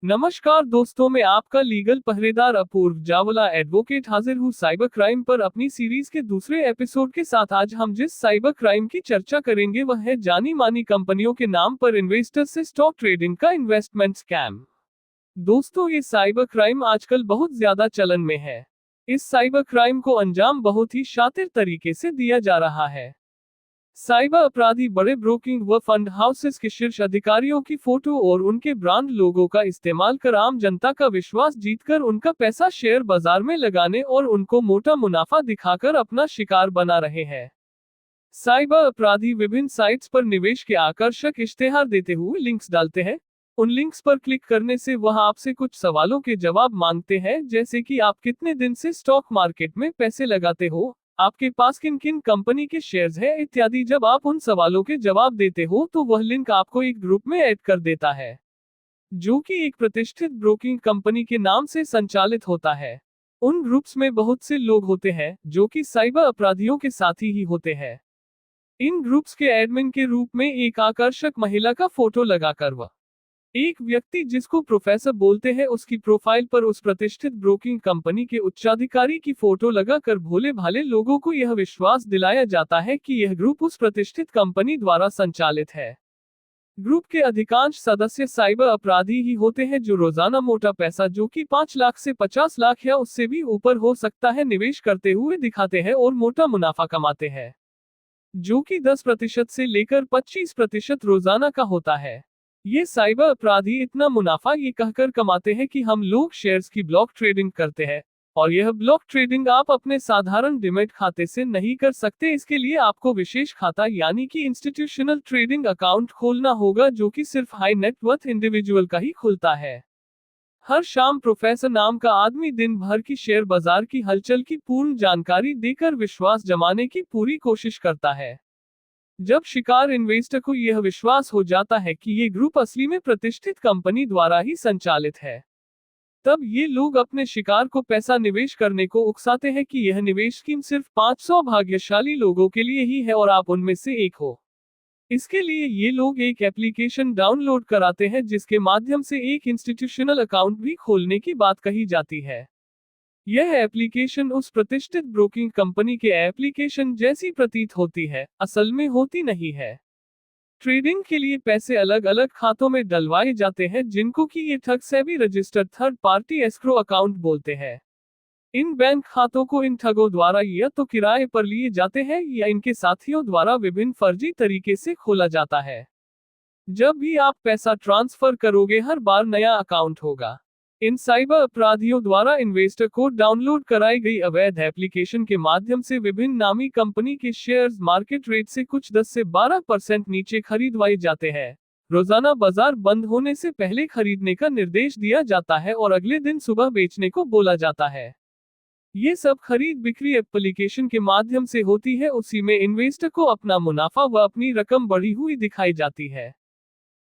नमस्कार दोस्तों, मैं आपका लीगल पहरेदार अपूर्व जावला एडवोकेट हाजिर हूँ साइबर क्राइम पर अपनी सीरीज के दूसरे एपिसोड के साथ। आज हम जिस साइबर क्राइम की चर्चा करेंगे वह है जानी मानी कंपनियों के नाम पर इन्वेस्टर्स से स्टॉक ट्रेडिंग का इन्वेस्टमेंट स्कैम। दोस्तों, ये साइबर क्राइम आजकल बहुत ज्यादा चलन में है। इस साइबर क्राइम को अंजाम बहुत ही शातिर तरीके से दिया जा रहा है। साइबर अपराधी बड़े ब्रोकिंग व फंड हाउसेस के शीर्ष अधिकारियों की फोटो और उनके ब्रांड लोगों का इस्तेमाल कर आम जनता का विश्वास जीतकर उनका पैसा शेयर बाजार में लगाने और उनको मोटा मुनाफा दिखाकर अपना शिकार बना रहे हैं। साइबर अपराधी विभिन्न साइट्स पर निवेश के आकर्षक इश्तेहार देते हुए लिंक्स डालते हैं। उन लिंक्स पर क्लिक करने से वह आपसे कुछ सवालों के जवाब मांगते हैं, जैसे कि आप कितने दिन से स्टॉक मार्केट में पैसे लगाते हो, आपके पास किन किन कंपनी के शेयर्स हैं इत्यादि। जब आप उन सवालों के जवाब देते हो तो वह लिंक आपको एक ग्रुप में ऐड कर देता है, जो कि एक प्रतिष्ठित ब्रोकिंग कंपनी के नाम से संचालित होता है। उन ग्रुप्स में बहुत से लोग होते हैं जो कि साइबर अपराधियों के साथी ही होते हैं। इन ग्रुप्स के एडमिन के रूप में एक आकर्षक महिला का फोटो लगाकर वह एक व्यक्ति जिसको प्रोफेसर बोलते हैं उसकी प्रोफाइल पर उस प्रतिष्ठित ब्रोकिंग कंपनी के उच्चाधिकारी की फोटो लगाकर भोले भाले लोगों को यह विश्वास दिलाया जाता है कि यह ग्रुप उस प्रतिष्ठित कंपनी द्वारा संचालित है। ग्रुप के अधिकांश सदस्य साइबर अपराधी ही होते हैं जो रोजाना मोटा पैसा, जो कि 5 लाख से 50 लाख या उससे भी ऊपर हो सकता है, निवेश करते हुए दिखाते हैं और मोटा मुनाफा कमाते हैं, जो कि 10% से लेकर 25% रोजाना का होता है। ये साइबर अपराधी इतना मुनाफा ये कहकर कमाते हैं कि हम लोग शेयर्स की ब्लॉक ट्रेडिंग करते हैं, और यह ब्लॉक ट्रेडिंग आप अपने साधारण डिमैट खाते से नहीं कर सकते। इसके लिए आपको विशेष खाता यानी कि इंस्टीट्यूशनल ट्रेडिंग अकाउंट खोलना होगा, जो कि सिर्फ हाई नेटवर्थ इंडिविजुअल का ही खुलता है। हर शाम प्रोफेसर नाम का आदमी दिन भर की शेयर बाजार की हलचल की पूर्ण जानकारी देकर विश्वास जमाने की पूरी कोशिश करता है। जब शिकार इन्वेस्टर को यह विश्वास हो जाता है कि ये ग्रुप असली में प्रतिष्ठित कंपनी द्वारा ही संचालित है, तब ये लोग अपने शिकार को पैसा निवेश करने को उकसाते हैं कि यह निवेश स्कीम सिर्फ 500 भाग्यशाली लोगों के लिए ही है और आप उनमें से एक हो। इसके लिए ये लोग एक एप्लीकेशन डाउनलोड कराते हैं जिसके माध्यम से एक इंस्टीट्यूशनल अकाउंट भी खोलने की बात कही जाती है। यह एप्लीकेशन उस प्रतिष्ठित ब्रोकिंग कंपनी के एप्लीकेशन जैसी प्रतीत होती है, असल में होती नहीं है। ट्रेडिंग के लिए पैसे अलग अलग खातों में डलवाए जाते हैं, जिनको कि ये ठग SEBI registered third party escrow account बोलते हैं। इन बैंक खातों को इन ठगों द्वारा या तो किराए पर लिए जाते हैं या इनके साथियों द्वारा विभिन्न फर्जी तरीके से खोला जाता है। जब भी आप पैसा ट्रांसफर करोगे हर बार नया अकाउंट होगा। इन साइबर अपराधियों द्वारा इन्वेस्टर को डाउनलोड कराई गई अवैध एप्लीकेशन के माध्यम से विभिन्न नामी कंपनी के शेयर्स मार्केट रेट से कुछ 10 से 12% नीचे खरीदवाए जाते हैं। रोजाना बाजार बंद होने से पहले खरीदने का निर्देश दिया जाता है और अगले दिन सुबह बेचने को बोला जाता है। ये सब खरीद बिक्री एप्लीकेशन के माध्यम से होती है, उसी में इन्वेस्टर को अपना मुनाफा व अपनी रकम बढ़ी हुई दिखाई जाती है।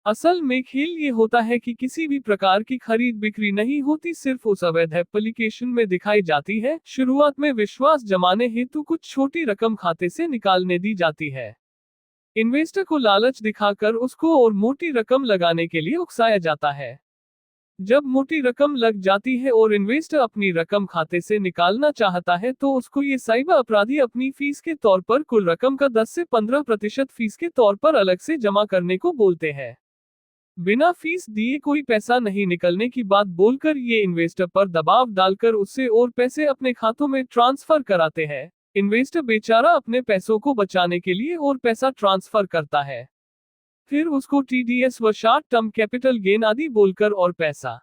असल में खेल ये होता है कि किसी भी प्रकार की खरीद बिक्री नहीं होती, सिर्फ उस अवैध एप्लीकेशन में दिखाई जाती है। शुरुआत में विश्वास जमाने हेतु कुछ छोटी रकम खाते से निकालने दी जाती है। इन्वेस्टर को लालच दिखाकर उसको और मोटी रकम लगाने के लिए उकसाया जाता है। जब मोटी रकम लग जाती है और इन्वेस्टर अपनी रकम खाते से निकालना चाहता है तो उसको ये साइबर अपराधी अपनी फीस के तौर पर कुल रकम का 10 से 15% फीस के तौर पर अलग से जमा करने को बोलते हैं। बिना फीस दिए कोई पैसा नहीं निकलने की बात बोलकर ये इन्वेस्टर पर दबाव डालकर उससे और पैसे अपने खातों में ट्रांसफर कराते हैं। इन्वेस्टर बेचारा अपने पैसों को बचाने के लिए और पैसा ट्रांसफर करता है, फिर उसको टीडीएस व शॉर्ट टर्म कैपिटल गेन आदि बोलकर और पैसा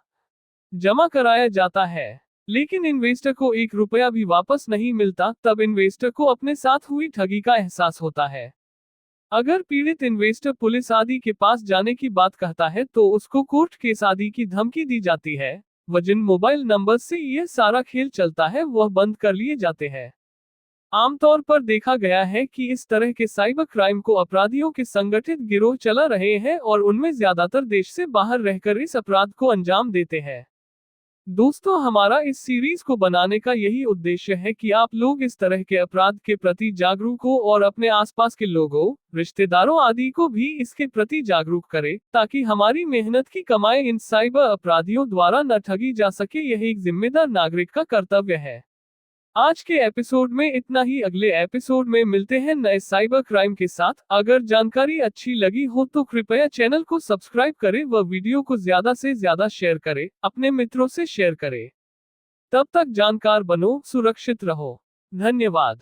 जमा कराया जाता है। लेकिन इन्वेस्टर को 1 रुपया भी वापस नहीं मिलता। तब इन्वेस्टर को अपने साथ हुई ठगी का एहसास होता है। अगर पीड़ित इन्वेस्टर पुलिस आदि के पास जाने की बात कहता है तो उसको कोर्ट केस आदि की धमकी दी जाती है। वह जिन मोबाइल नंबर से यह सारा खेल चलता है वह बंद कर लिए जाते हैं। आमतौर पर देखा गया है कि इस तरह के साइबर क्राइम को अपराधियों के संगठित गिरोह चला रहे हैं और उनमें ज्यादातर देश से बाहर रहकर इस अपराध को अंजाम देते हैं। दोस्तों, हमारा इस सीरीज को बनाने का यही उद्देश्य है कि आप लोग इस तरह के अपराध के प्रति जागरूक हो और अपने आसपास के लोगों, रिश्तेदारों आदि को भी इसके प्रति जागरूक करें, ताकि हमारी मेहनत की कमाई इन साइबर अपराधियों द्वारा न ठगी जा सके। यह एक जिम्मेदार नागरिक का कर्तव्य है। आज के एपिसोड में इतना ही। अगले एपिसोड में मिलते हैं नए साइबर क्राइम के साथ। अगर जानकारी अच्छी लगी हो तो कृपया चैनल को सब्सक्राइब करें व वीडियो को ज्यादा से ज्यादा शेयर करें, अपने मित्रों से शेयर करें। तब तक जानकार बनो, सुरक्षित रहो। धन्यवाद।